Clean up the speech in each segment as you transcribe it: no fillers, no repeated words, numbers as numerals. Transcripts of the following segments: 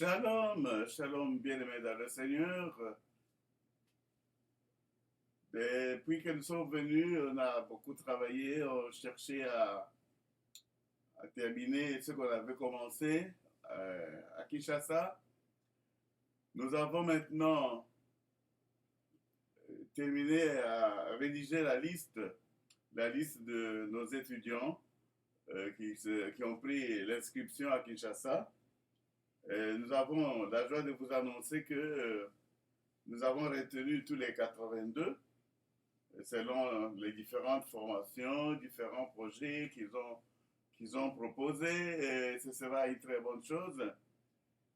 Shalom, shalom bien-aimés dans le Seigneur. Depuis que nous sommes venus, on a beaucoup travaillé, on cherchait à terminer ce qu'on avait commencé à Kinshasa. Nous avons maintenant terminé à rédiger la liste de nos étudiants qui ont pris l'inscription à Kinshasa. Nous avons la joie de vous annoncer que nous avons retenu tous les 82 selon les différentes formations, différents projets qu'ils ont proposés, et ce sera une très bonne chose.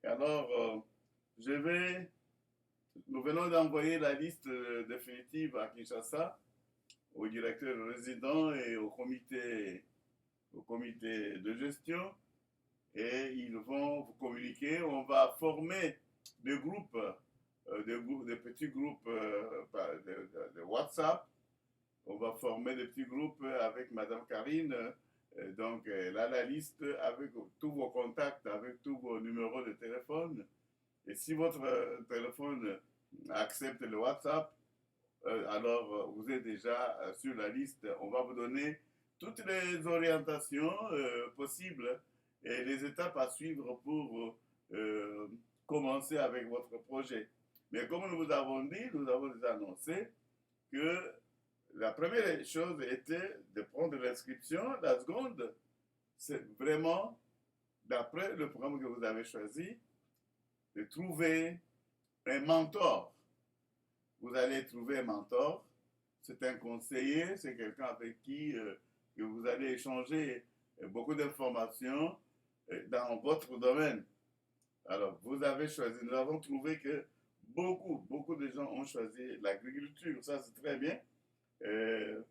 Et alors, nous venons d'envoyer la liste définitive à Kinshasa, au directeur résident et au comité de gestion, et ils vont vous communiquer. On va former des groupes, des petits groupes de WhatsApp. On va former des petits groupes avec Madame Karine. Donc, elle a la liste avec tous vos contacts, avec tous vos numéros de téléphone. Et si votre téléphone accepte le WhatsApp, alors vous êtes déjà sur la liste. On va vous donner toutes les orientations possibles et les étapes à suivre pour commencer avec votre projet. Mais comme nous vous avons dit, nous avons déjà annoncé que la première chose était de prendre l'inscription. La seconde, c'est vraiment, d'après le programme que vous avez choisi, de trouver un mentor. Vous allez trouver un mentor. C'est un conseiller, c'est quelqu'un avec qui que vous allez échanger beaucoup d'informations dans votre domaine. Alors, vous avez choisi, nous avons trouvé que beaucoup de gens ont choisi l'agriculture. Ça, c'est très bien. Euh,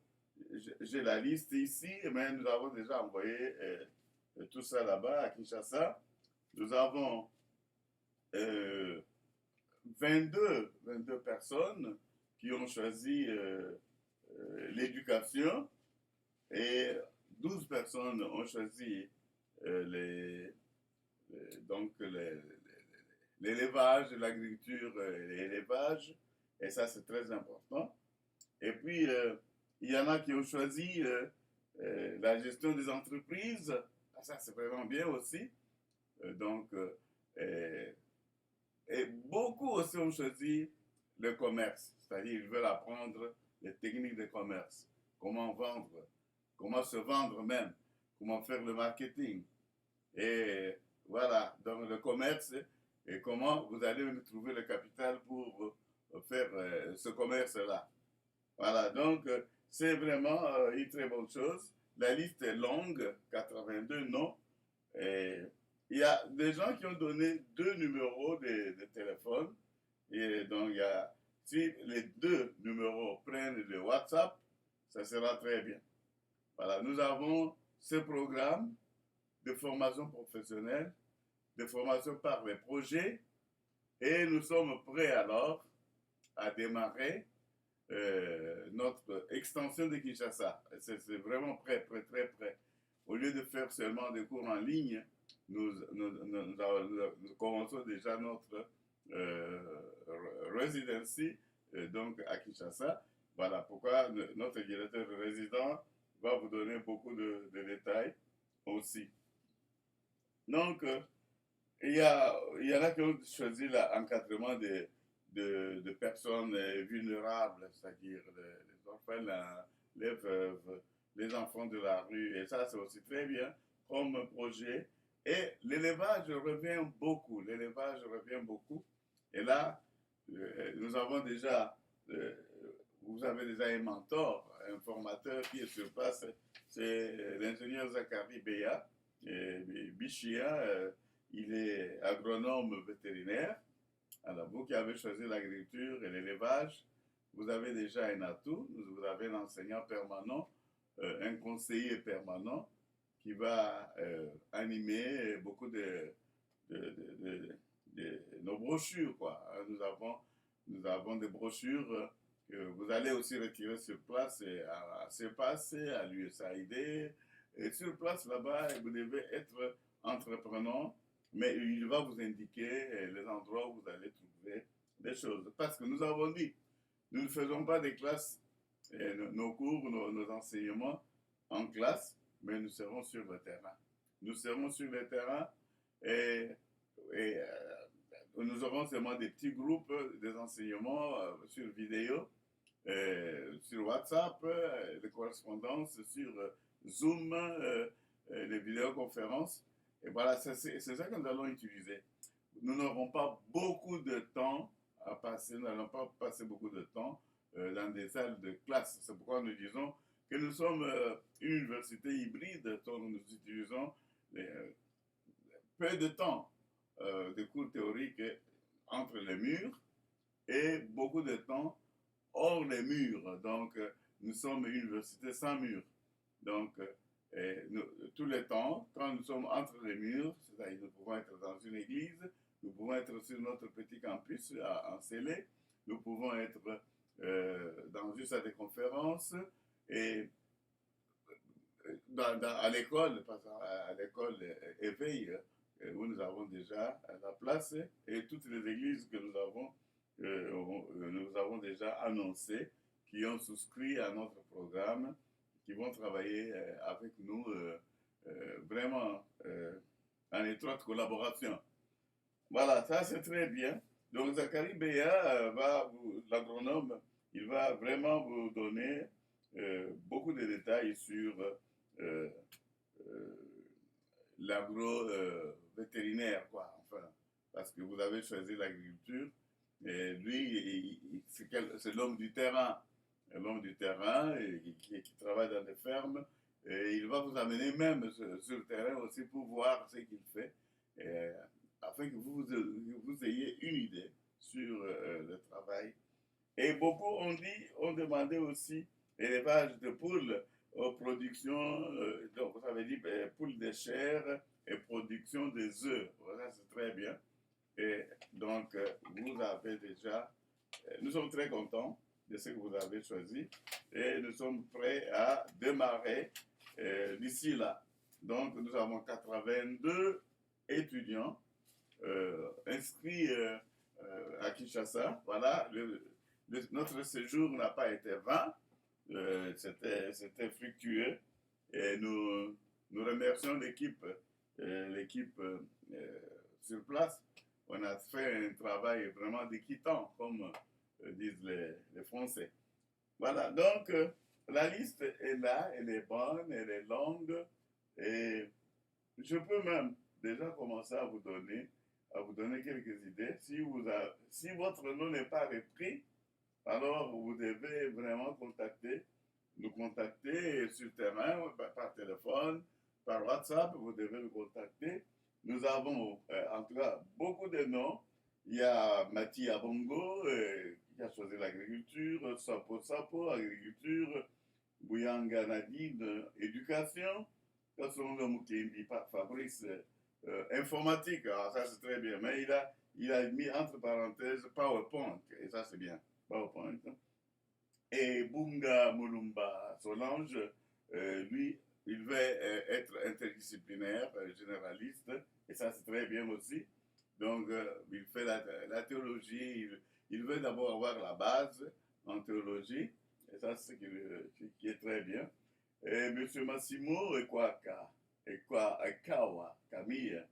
j'ai la liste ici, mais nous avons déjà envoyé tout ça là-bas à Kinshasa. Nous avons euh, 22 personnes qui ont choisi l'éducation et 12 personnes ont choisi donc l'élevage, l'agriculture et l'élevage. Et ça, c'est très important. Et puis, il y en a qui ont choisi la gestion des entreprises. Ça, c'est vraiment bien aussi. Donc, et beaucoup aussi ont choisi le commerce. C'est-à-dire, ils veulent apprendre les techniques de commerce. Comment vendre, comment se vendre même, comment faire le marketing. Et voilà, donc le commerce et comment vous allez trouver le capital pour faire ce commerce-là. Voilà, donc c'est vraiment une très bonne chose. La liste est longue, 82 noms. Et il y a des gens qui ont donné deux numéros de téléphone. Et donc, si les deux numéros prennent le WhatsApp, ça sera très bien. Voilà, nous avons ce programme de formation professionnelle, de formation par les projets, et nous sommes prêts alors à démarrer notre extension de Kinshasa. C'est vraiment prêt, très prêt. Au lieu de faire seulement des cours en ligne, nous commençons déjà notre residency donc à Kinshasa. Voilà pourquoi notre directeur résident va vous donner beaucoup de détails aussi. Donc, il y en a qui ont choisi l'encadrement de personnes vulnérables, c'est-à-dire les orphelins, les veuves, les enfants de la rue. Et ça, c'est aussi très bien comme projet. Et l'élevage revient beaucoup. L'élevage revient beaucoup. Et là, nous avons déjà, vous avez déjà un mentor, un formateur qui est sur place. C'est l'ingénieur Zachary Beya, Bichia. Il est agronome vétérinaire. Alors, vous qui avez choisi l'agriculture et l'élevage, vous avez déjà un atout. Vous avez l'enseignant permanent, un conseiller permanent qui va animer beaucoup de nos brochures, quoi. Nous avons des brochures que vous allez aussi retirer sur place à CEPAS, à l'USAID. Et sur place, là-bas, vous devez être entrepreneur mais il va vous indiquer les endroits où vous allez trouver des choses. Parce que nous avons dit, nous ne faisons pas des classes, nos cours, nos enseignements en classe, mais nous serons sur le terrain. Nous serons sur le terrain et, nous aurons seulement des petits groupes, des enseignements sur vidéo, sur WhatsApp, des correspondances sur Zoom, les vidéoconférences. Et voilà, c'est ça que nous allons utiliser. Nous n'aurons pas beaucoup de temps à passer, nous n'allons pas passer beaucoup de temps dans des salles de classe. C'est pourquoi nous disons que nous sommes une université hybride, dont nous utilisons peu de temps de cours théoriques entre les murs et beaucoup de temps hors les murs. Donc, nous sommes une université sans murs. Donc, tous les temps, quand nous sommes entre les murs, c'est-à-dire nous pouvons être dans une église, nous pouvons être sur notre petit campus en Célé, nous pouvons être dans une salle de conférence et à l'école, parce qu'à l'école Éveil, où nous avons déjà la place, et toutes les églises que nous avons déjà annoncées, qui ont souscrit à notre programme, qui vont travailler avec nous vraiment en étroite collaboration. Voilà, ça c'est très bien. Donc Zachary Béa l'agronome, il va vraiment vous donner beaucoup de détails sur euh, l'agro-vétérinaire, quoi, enfin, parce que vous avez choisi l'agriculture, et lui, c'est l'homme du terrain, et qui travaille dans des fermes, et il va vous amener même sur le terrain aussi pour voir ce qu'il fait, et, afin que vous ayez une idée sur le travail. Et beaucoup ont demandé aussi l'élevage de poules aux productions, donc ça veut dire poules de chair et production des œufs. Voilà, c'est très bien. Et donc, vous avez déjà, nous sommes très contents de ce que vous avez choisi et nous sommes prêts à démarrer d'ici là. Donc, nous avons 82 étudiants inscrits à Kinshasa. Voilà, notre séjour n'a pas été vain, c'était fructueux et nous remercions l'équipe sur place. On a fait un travail vraiment déquitant, comme disent les Français. Voilà, donc la liste est là, elle est bonne, elle est longue, et je peux même déjà commencer à vous donner quelques idées. Si votre nom n'est pas repris, alors vous devez vraiment nous contacter sur terrain, par téléphone, par WhatsApp, vous devez nous contacter. Nous avons en tout cas beaucoup de noms. Il y a Mati Abongo qui a choisi l'agriculture, Sapo Sapo, agriculture, Bouyanga Nadine, éducation, Kasongo Mukendi, Fabrice, informatique. Alors ça c'est très bien, mais il a mis entre parenthèses PowerPoint, et ça c'est bien, PowerPoint. Et Bunga Mulumba Solange, lui, il veut être interdisciplinaire, généraliste, et ça c'est très bien aussi. Donc, il fait la théologie, il veut d'abord avoir la base en théologie, et ça c'est ce qui est très bien. Et M. Massimo Ekawa, Camille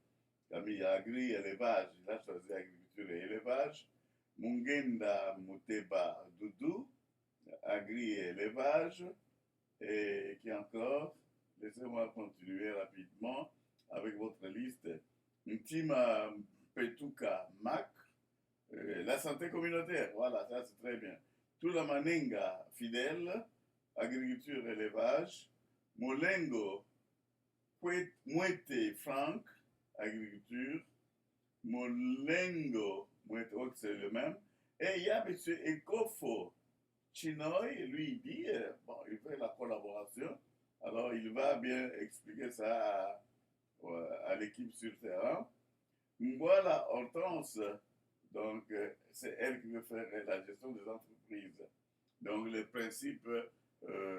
agri-élevage, il a choisi agriculture et élevage. Mungenda Muteba Doudou, agri-élevage. Et qui encore, laissez-moi continuer rapidement avec votre liste. Ntima Petuka Mac, la santé communautaire, voilà, ça c'est très bien. Tula Manenga Fidèle, agriculture élevage. Molengo Mouete Franck, agriculture. Molengo Mouete, c'est le même. Et il y a M. Ekofo Chinoy, lui, il dit, bon, il fait la collaboration, alors il va bien expliquer ça à l'équipe sur le terrain. Voilà, Hortense, donc c'est elle qui veut faire la gestion des entreprises. Donc le principe,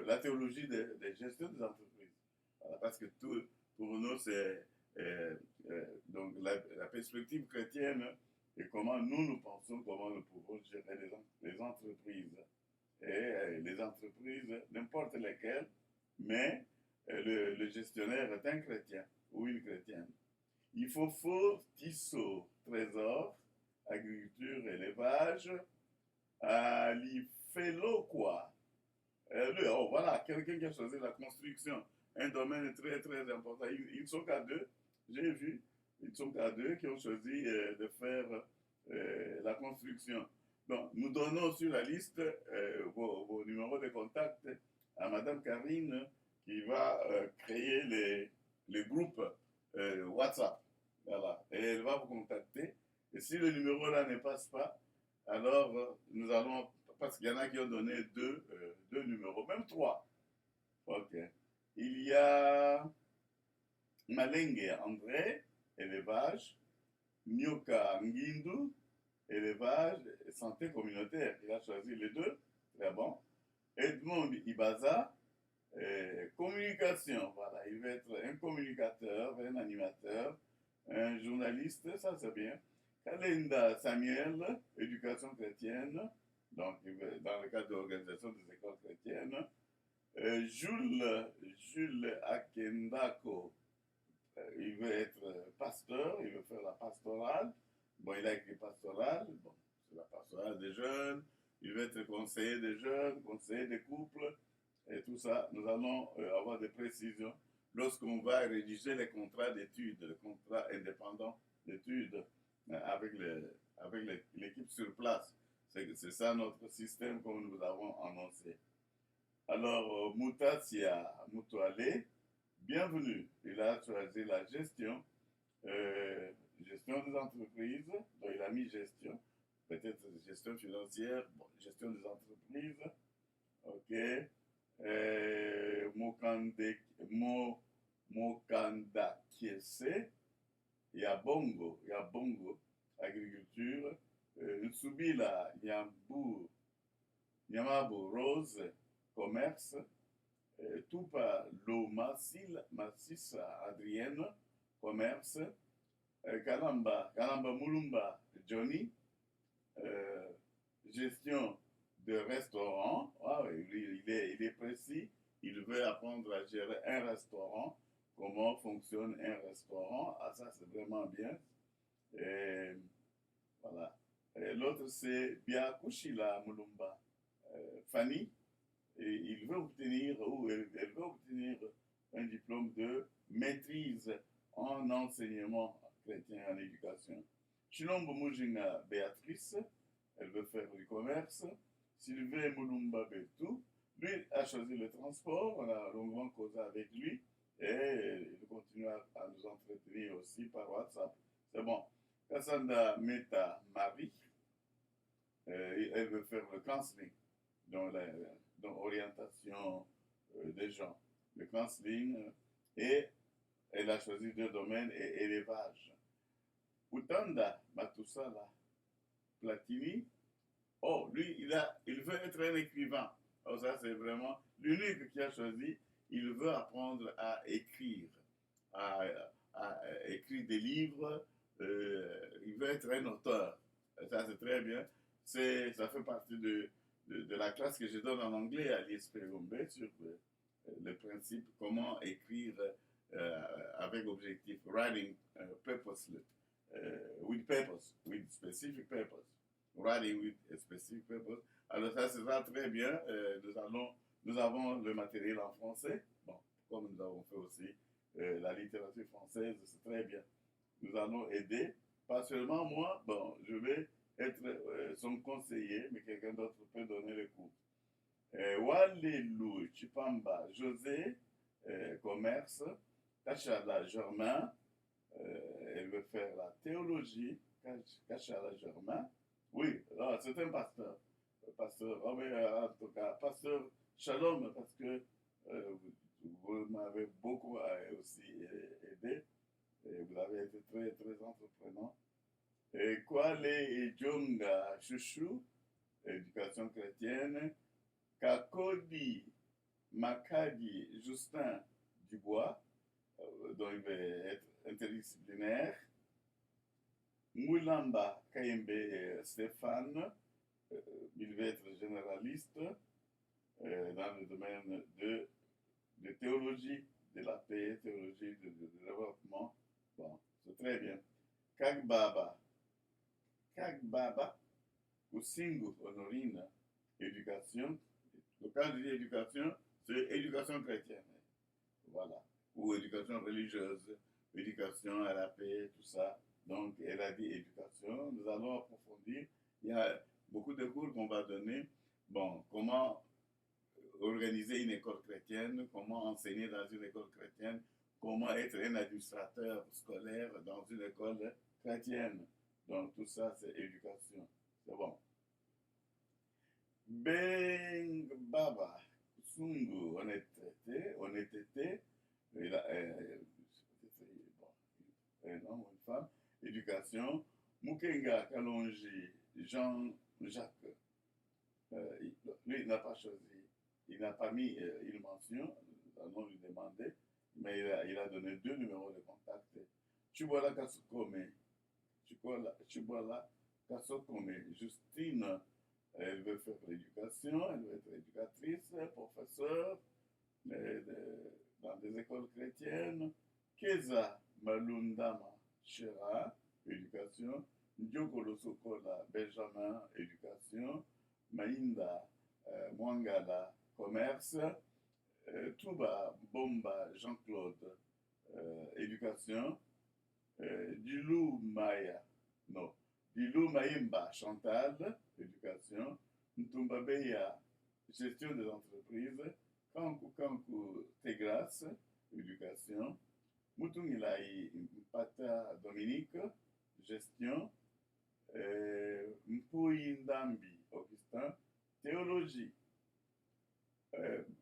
la théologie de gestion des entreprises. Voilà, parce que tout, pour nous, c'est Donc la perspective chrétienne et comment nous pensons, comment nous pouvons gérer les entreprises. Et les entreprises, n'importe lesquelles, mais le gestionnaire est un chrétien ou une chrétienne. Il faut Tissot, trésor, agriculture, élevage, il fait l'eau quoi. Voilà, quelqu'un qui a choisi la construction, un domaine très très important. Ils ne sont qu'à deux, j'ai vu, ils ne sont qu'à deux qui ont choisi de faire la construction. Donc, nous donnons sur la liste vos numéros de contact à Madame Karine qui va créer les groupes WhatsApp. Voilà. Et elle va vous contacter. Et si le numéro là ne passe pas, alors nous allons, parce qu'il y en a qui ont donné deux numéros, même trois. Ok. Il y a Malenge André, élevage, Nyoka Ngindu, élevage et santé communautaire. Il a choisi les deux. Très bon. Edmond Ibaza, communication. Voilà, il va être un communicateur, un animateur, un journaliste, ça c'est bien. Kalenda Samuel, éducation chrétienne, donc dans le cadre de l'organisation des écoles chrétiennes. Jules Akendako, il veut être pasteur, il veut faire la pastorale. Bon, il a écrit pastorale, bon, c'est la pastorale des jeunes. Il veut être conseiller des jeunes, conseiller des couples, et tout ça. Nous allons avoir des précisions lorsqu'on va rédiger les contrats d'études, les contrats indépendants d'études avec l'équipe sur place. C'est ça notre système comme nous avons annoncé. Alors, Moutatia Moutouale, bienvenue. Il a choisi la gestion des entreprises, donc il a mis gestion, peut-être gestion financière, bon, gestion des entreprises, ok. Mokanda Kiese, il y a Bongo, agriculture, Nsubila Nyamabu Rose, commerce, Tupa Lo Massissa Adrienne, commerce, Kalamba Mulumba Johnny, gestion de restaurant. Ah, oui, il est précis. Il veut apprendre à gérer un restaurant, comment fonctionne un restaurant. Ah, ça c'est vraiment bien. Et, voilà. Et l'autre c'est Biakushila Mulumba. Fanny, et il veut obtenir, ou elle veut obtenir un diplôme de maîtrise en enseignement chrétien en éducation. Chilombo Mujinga Béatrice, elle veut faire du commerce. Sylvain Mulumba Betou, lui a choisi le transport, on a longuement causé avec lui et il continue à nous entretenir aussi par WhatsApp. C'est bon. Cassandra Meta Marie, elle veut faire le counseling, dans l'orientation des gens, le counseling, et elle a choisi deux domaines, et élevage. Utanda Matusala Platini, oh, lui, il veut être un écrivain. Oh, ça, c'est vraiment l'unique qui a choisi. Il veut apprendre à écrire, à écrire des livres. Il veut être un auteur. Ça, c'est très bien. Ça fait partie de la classe que je donne en anglais à l'ISP Gombe sur le principe comment écrire avec objectif. Writing purposely, with purpose, with specific purpose. Writing with a specific purpose. Alors ça sera très bien. Nous avons le matériel en français. Bon, comme nous avons fait aussi la littérature française, c'est très bien. Nous allons aider. Pas seulement moi, bon, je vais être son conseiller, mais quelqu'un d'autre peut donner le cours. Walelou Chipamba José, commerce. Kachala Germain, elle veut faire la théologie. Kachala Germain. Oui, c'est un pasteur. Pasteur, oh, mais, en tout cas, pasteur Shalom, parce que vous m'avez beaucoup aussi aidé. Et vous avez été très, très entreprenant. Et Kwale Djonga Chouchou, éducation chrétienne. Kakodi Makadi Justin Dubois, dont il va être interdisciplinaire. Moulamba Kayembe Stéphane, il va être généraliste dans le domaine de théologie de la paix, théologie de développement. Bon, c'est très bien. Kagbaba. Kagbaba, Kusingu Honorine, éducation. Quand je dis éducation, c'est éducation chrétienne. Voilà. Ou éducation religieuse, éducation à la paix, tout ça. Donc, elle a dit éducation. Nous allons approfondir. Il y a beaucoup de cours qu'on va donner. Bon, comment organiser une école chrétienne, comment enseigner dans une école chrétienne, comment être un administrateur scolaire dans une école chrétienne. Donc, tout ça, c'est éducation. C'est bon. Ben Baba, Sungu, honnêteté, bon, un homme ou une femme, éducation, Mukenga Kalonji, Jean-Jacques, lui, il n'a pas choisi, il n'a pas mis une mention, on lui demandait, mais il a donné 2 numéros de contact. Chubola Kasukome, Chubola Kasukome, Justine, elle veut faire l'éducation, elle veut être éducatrice, professeure dans des écoles chrétiennes. Keza Malundama Shera, éducation. Ndiokolo Sokola Benjamin, éducation. Maïnda Mwangala, commerce. Touba Bomba Jean-Claude, éducation. Dilou Maya, non. Dilou Maïmba Chantal, éducation. Ntumbabeya, gestion des entreprises. Kanku Tegras, éducation. Mutungilai Mpata Dominique, gestion. Mpui Ndambi Augustin, théologie.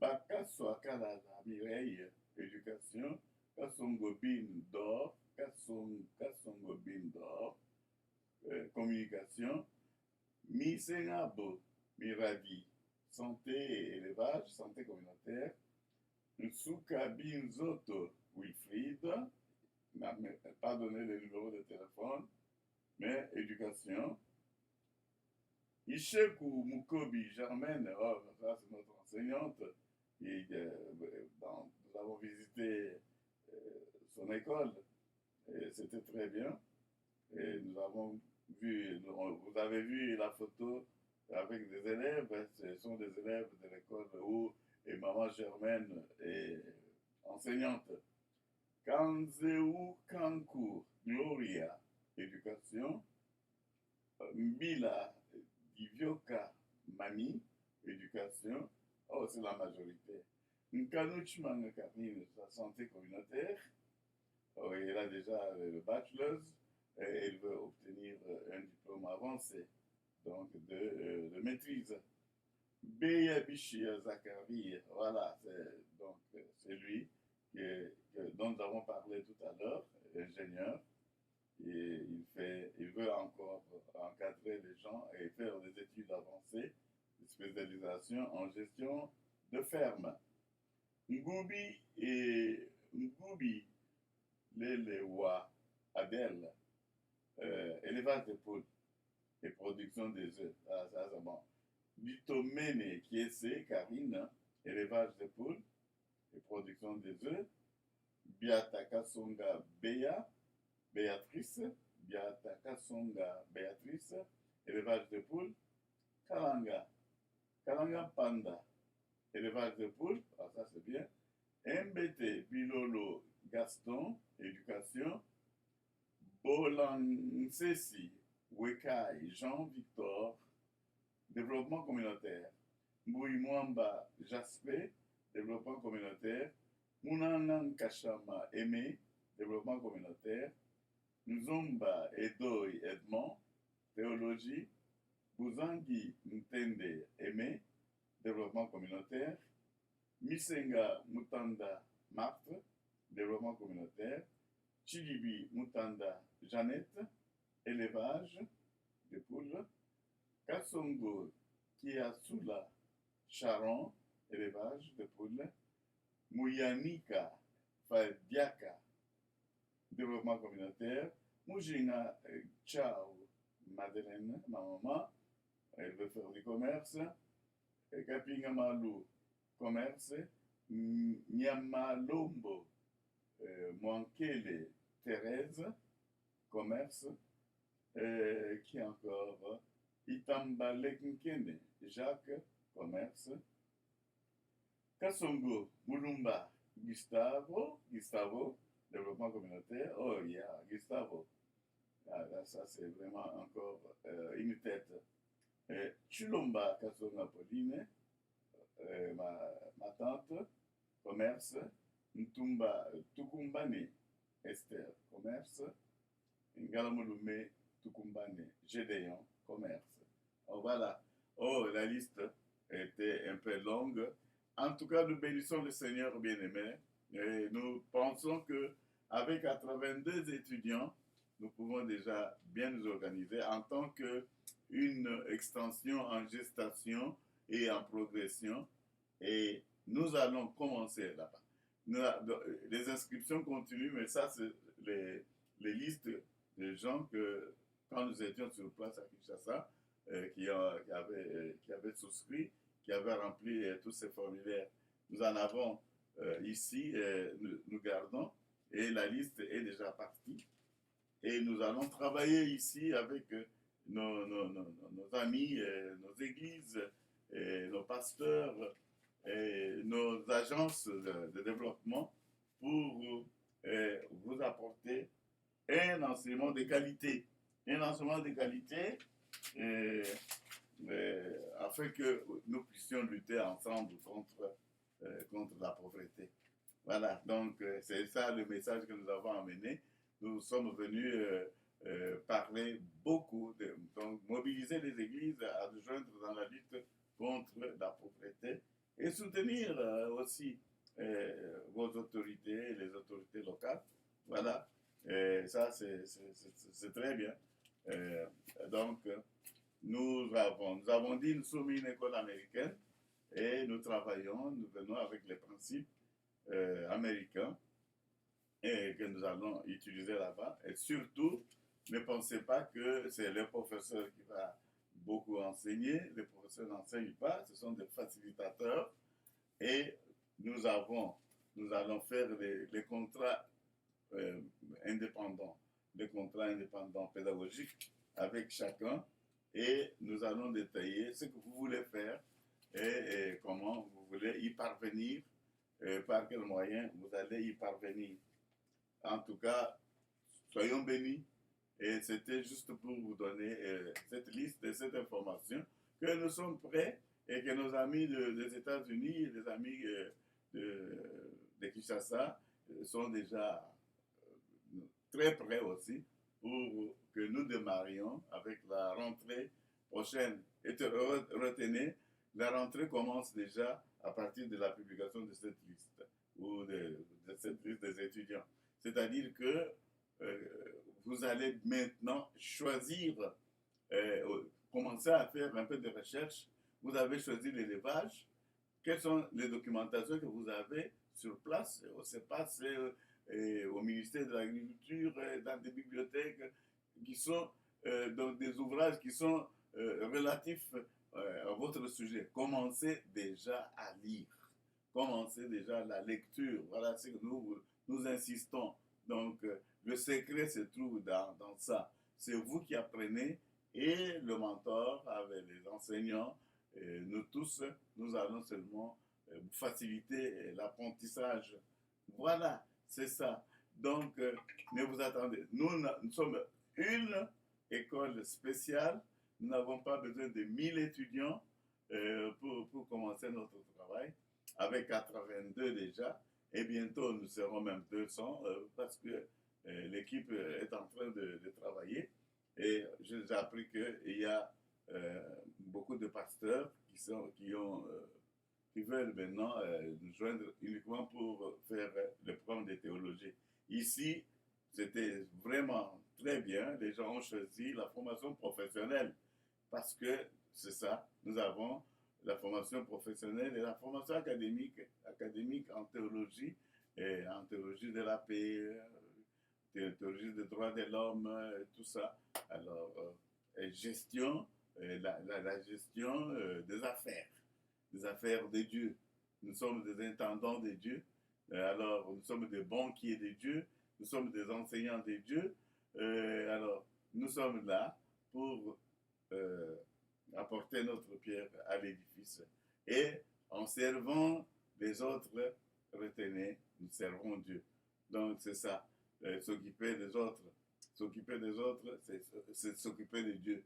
Bakaso Akalala Mireille, éducation. Kassongo Bin d'or, Kassongo Bin d'or, communication. Misengabo Miradi, santé et élevage, santé communautaire. Nsuka Binzoto Wilfried, n'a pas donné le numéro de téléphone, mais éducation. Isheku Mukobi Germaine, oh, ça c'est notre enseignante. Et, nous avons visité son école et c'était très bien. Et nous avons vu, vous avez vu la photo avec des élèves, ce sont des élèves de l'école où et maman Germaine est enseignante. Kanzeu Kankur, Gloria, éducation. Mbila Divyoka Mami, éducation. Oh, c'est la majorité. Nkanuchmanga Karine, sa santé communautaire. Oh, elle a déjà le bachelor et elle veut obtenir un diplôme avancé, donc de maîtrise. Beya Bishia Zakari, voilà, c'est lui dont nous avons parlé tout à l'heure, ingénieur. Et il veut encore encadrer les gens et faire des études avancées, de spécialisation en gestion de ferme. Ngubi Lelewa Adèle, élevage de poules et production des œufs. Ah, ça c'est bon. Bitomene Kiese Karine, élevage de poules et production des œufs. Biataka Songa Béatrice, Biataka Songa Béatrice, élevage de poules. Kalanga Panda, élevage de poules, ah, ça c'est bien. MBT Bilolo Gaston, éducation. Bolansesi Wekai Jean-Victor, développement communautaire. Mbouimwamba Jasper, développement communautaire. Munanan Kachama Aimé, développement communautaire. Nzomba Edoy Edmond, théologie. Buzangi Ntende Aimé, développement communautaire. Misenga Mutanda Marthe, développement communautaire. Chilibi Mutanda Jeannette, élevage de poules. Kassongo Kiasula Charon, élevage de poules. Mouyanika Fadiaka, développement communautaire. Mujinga, ciao, Madeleine, ma maman, elle veut faire du commerce. Kapinga Malu, commerce. Nyamalombo, Mwankele, Thérèse, commerce. Qui encore? Itamba Lekinkene, Jacques, commerce. Kasongo, Mulumba, Gustavo, développement communautaire. Oh, yeah, Gustavo. Ah, là, ça, c'est vraiment encore une tête. Chulomba, Kasonga Pauline, ma tante, commerce. Ntumba, Tukumbane, Esther, commerce. Ngalamulume, Tukumbane, Gédéon, commerce. Oh, voilà. Oh, la liste était un peu longue. En tout cas, nous bénissons le Seigneur bien-aimé et nous pensons que avec 82 étudiants, nous pouvons déjà bien nous organiser en tant qu'une extension en gestation et en progression. Et nous allons commencer là-bas. Les inscriptions continuent, mais ça, c'est les listes de gens que, quand nous étions sur place à Kinshasa, qui avaient souscrit, qui avaient rempli tous ces formulaires. Nous en avons ici, nous gardons, et la liste est déjà partie. Et nous allons travailler ici avec nos amis, nos églises, nos pasteurs, nos agences de développement pour vous apporter un enseignement de qualité. Un enseignement de qualité afin que nous puissions lutter ensemble contre la pauvreté. Voilà, donc c'est ça le message que nous avons amené. Nous sommes venus parler beaucoup, donc mobiliser les églises à nous joindre dans la lutte contre la pauvreté et soutenir aussi vos autorités, les autorités locales. Voilà, ça c'est très bien. Donc, nous avons dit, nous sommes une école américaine et nous travaillons, nous venons avec les principes américains et que nous allons utiliser là-bas. Et surtout, ne pensez pas que c'est le professeur qui va beaucoup enseigner. Les professeurs n'enseignent pas, ce sont des facilitateurs. Et nous allons faire les contrats indépendants, les contrats indépendants pédagogiques avec chacun. Et nous allons détailler ce que vous voulez faire et comment vous voulez y parvenir, par quels moyens vous allez y parvenir. En tout cas, soyons bénis. Et c'était juste pour vous donner cette liste et cette information que nous sommes prêts et que nos amis des États-Unis et les amis de Kinshasa sont déjà très prêts aussi pour que nous démarrions avec la rentrée prochaine. Et retenez, la rentrée commence déjà à partir de la publication de cette liste ou de cette liste des étudiants. C'est-à-dire que vous allez maintenant choisir, commencer à faire un peu de recherche. Vous avez choisi l'élevage. Quelles sont les documentations que vous avez sur place? Au CEPAS, au ministère de l'Agriculture, dans des bibliothèques qui sont dans des ouvrages qui sont relatifs à votre sujet. Commencez déjà à lire. Commencez déjà la lecture. Voilà ce que nous insistons. Donc, le secret se trouve dans ça. C'est vous qui apprenez et le mentor avec les enseignants. Nous tous, nous allons seulement faciliter l'apprentissage. Voilà, c'est ça. Donc, ne vous attendez. Nous sommes une école spéciale. Nous n'avons pas besoin de 1000 étudiants pour commencer notre travail, avec 82 déjà. Et bientôt, nous serons même 200 parce que l'équipe est en train de travailler. Et j'ai appris qu'il y a beaucoup de pasteurs qui veulent maintenant nous joindre uniquement pour faire le programme de théologie. Ici, c'était vraiment très bien. Les gens ont choisi la formation professionnelle parce que c'est ça. Nous avons la formation professionnelle et la formation académique en théologie, et en théologie de la paix, théologie des droits de l'homme, tout ça. Alors, gestion, la gestion des affaires de Dieu. Nous sommes des intendants de Dieu. Alors, nous sommes des banquiers de Dieu. Nous sommes des enseignants de Dieu. Alors, nous sommes là pour apporter notre pierre à l'édifice. Et en servant les autres, retenez, nous servons Dieu. Donc, c'est ça. S'occuper des autres. S'occuper des autres, c'est s'occuper de Dieu.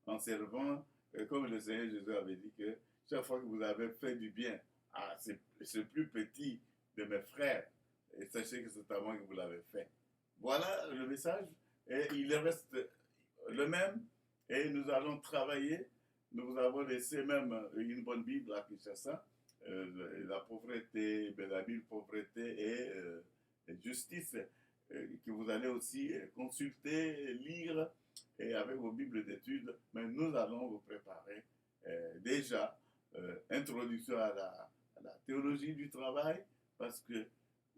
En servant, comme le Seigneur Jésus avait dit que chaque fois que vous avez fait du bien à ce plus petit de mes frères, et sachez que c'est à moi que vous l'avez fait. Voilà le message. Et il reste le même. Et nous allons travailler. Nous avons laissé même une bonne Bible à Kinshasa. La pauvreté, la Bible pauvreté et justice, que vous allez aussi consulter, lire, et avec vos Bibles d'études. Mais nous allons vous préparer déjà introduction à la théologie du travail, parce que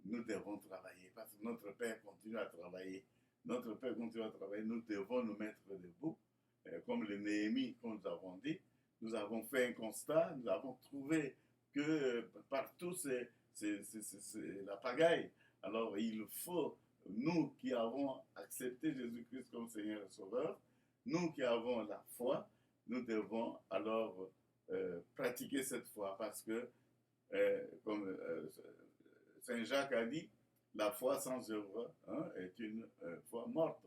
nous devons travailler, parce que notre Père continue à travailler. Notre Père continue à travailler, nous devons nous mettre debout. Comme le Néhémie, comme nous avons dit, nous avons fait un constat, nous avons trouvé que partout c'est la pagaille. Alors il faut, nous qui avons accepté Jésus-Christ comme Seigneur et Sauveur, nous qui avons la foi, nous devons alors pratiquer cette foi, parce que, comme Saint Jacques a dit, la foi sans œuvre est une foi morte.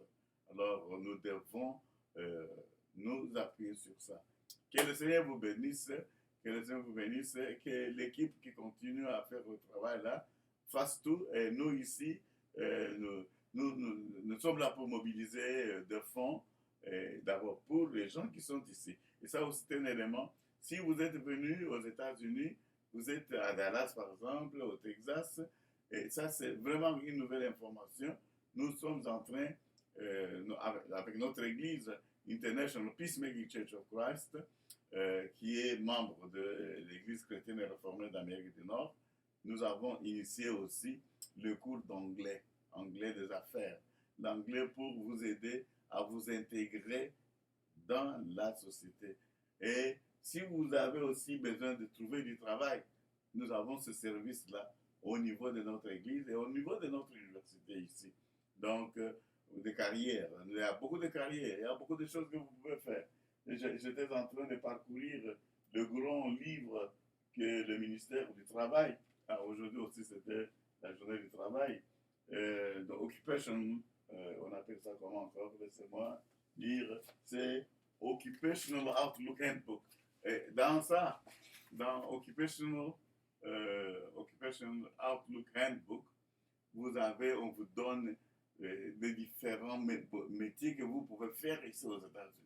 Alors nous devons nous appuyer sur ça. Que le Seigneur vous bénisse, que le Seigneur vous bénisse, que l'équipe qui continue à faire le travail là fasse tout. Et nous ici, nous sommes là pour mobiliser des fonds, d'abord pour les gens qui sont ici. Et ça aussi, c'est un élément. Si vous êtes venu aux États-Unis, vous êtes à Dallas par exemple, au Texas, et ça c'est vraiment une nouvelle information. Nous sommes en train, avec notre église, International Peacemaking Church of Christ, qui est membre de l'Église chrétienne et réformée d'Amérique du Nord, nous avons initié aussi le cours d'anglais, anglais des affaires. L'anglais pour vous aider à vous intégrer dans la société. Et si vous avez aussi besoin de trouver du travail, nous avons ce service-là au niveau de notre église et au niveau de notre université ici. Donc, des carrières. Il y a beaucoup de carrières, il y a beaucoup de choses que vous pouvez faire. J'étais en train de parcourir le grand livre que le ministère du Travail, aujourd'hui aussi c'était la journée du travail, Occupation, on appelle ça comment encore, laissez-moi lire, c'est Occupational Outlook Handbook. Et dans ça, dans Occupational Outlook Handbook, on vous donne les différents métiers que vous pouvez faire ici aux États-Unis.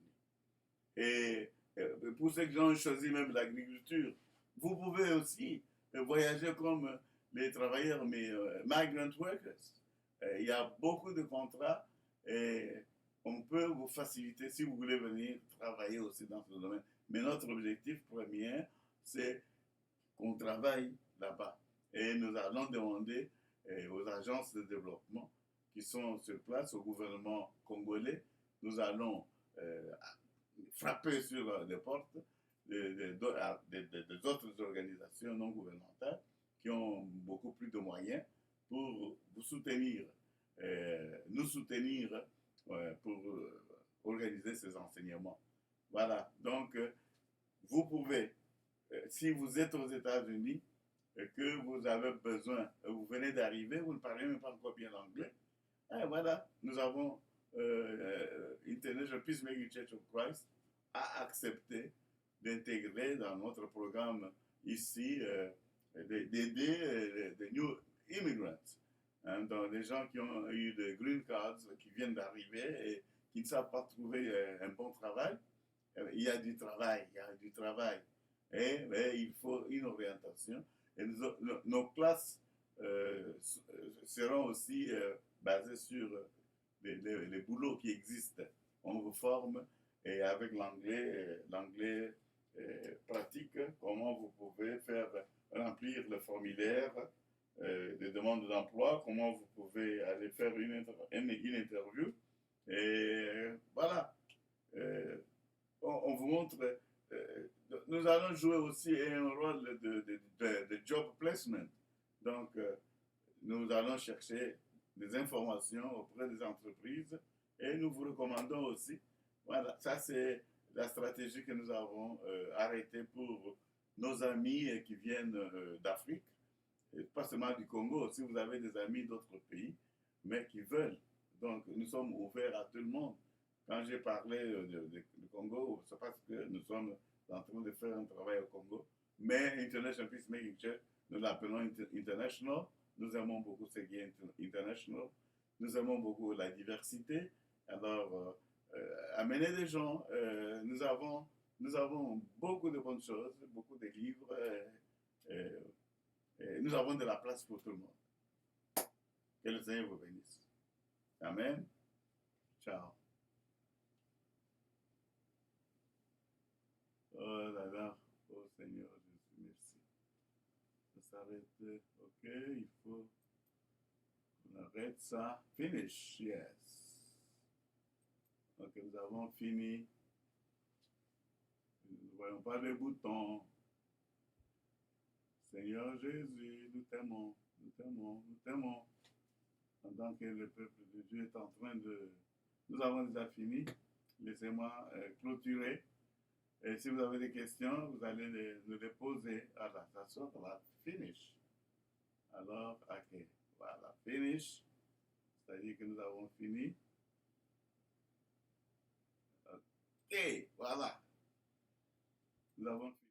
Et pour ceux qui ont choisi même l'agriculture, vous pouvez aussi voyager comme les travailleurs, mais migrant workers. Il y a beaucoup de contrats et on peut vous faciliter si vous voulez venir travailler aussi dans ce domaine. Mais notre objectif premier, c'est qu'on travaille là-bas. Et nous allons demander aux agences de développement qui sont sur place, au gouvernement congolais, nous allons frapper sur les portes des autres organisations non gouvernementales qui ont beaucoup plus de moyens pour vous soutenir, nous soutenir pour organiser ces enseignements. Voilà, donc vous pouvez, si vous êtes aux États-Unis et que vous avez besoin, vous venez d'arriver, vous ne parlez même pas encore bien l'anglais, et voilà, nous avons International Peacemaking Church of Christ a accepté d'intégrer dans notre programme ici, d'aider les new immigrants, hein, donc des gens qui ont eu des green cards, qui viennent d'arriver et qui ne savent pas trouver un bon travail. Il y a du travail, et il faut une orientation. Et nos classes seront aussi basées sur les boulots qui existent. On vous forme et avec l'anglais pratique, comment vous pouvez faire remplir le formulaire des demandes d'emploi, comment vous pouvez aller faire une interview. Et voilà, Euh, on vous montre. Nous allons jouer aussi un rôle de job placement. Donc, nous allons chercher des informations auprès des entreprises et nous vous recommandons aussi. Voilà, ça c'est la stratégie que nous avons arrêtée pour nos amis qui viennent d'Afrique, et pas seulement du Congo, si vous avez des amis d'autres pays, mais qui veulent. Donc nous sommes ouverts à tout le monde. Quand j'ai parlé du Congo, c'est parce que nous sommes en train de faire un travail au Congo, mais International Peacemaking Church, nous l'appelons International. Nous aimons beaucoup ce qui est international. Nous aimons beaucoup la diversité. Alors, amener des gens, nous avons beaucoup de bonnes choses, beaucoup de livres. Euh, nous avons de la place pour tout le monde. Que le Seigneur vous bénisse. Amen. Ciao. Oh là là. Oh Seigneur Jésus, merci. Ça s'arrête. Ok, il faut qu'on arrête ça. Finish. Yes. Donc nous avons fini. Nous ne voyons pas le bouton. Seigneur Jésus, nous t'aimons, nous t'aimons, nous t'aimons. Pendant que le peuple de Dieu est en train de... Nous avons déjà fini. Laissez-moi clôturer. Et si vous avez des questions, vous allez nous les poser. Voilà, ça sort là. Finish. Alors, ok. Voilà, finish. C'est-à-dire que nous avons fini. Ok, voilà. Nous avons fini.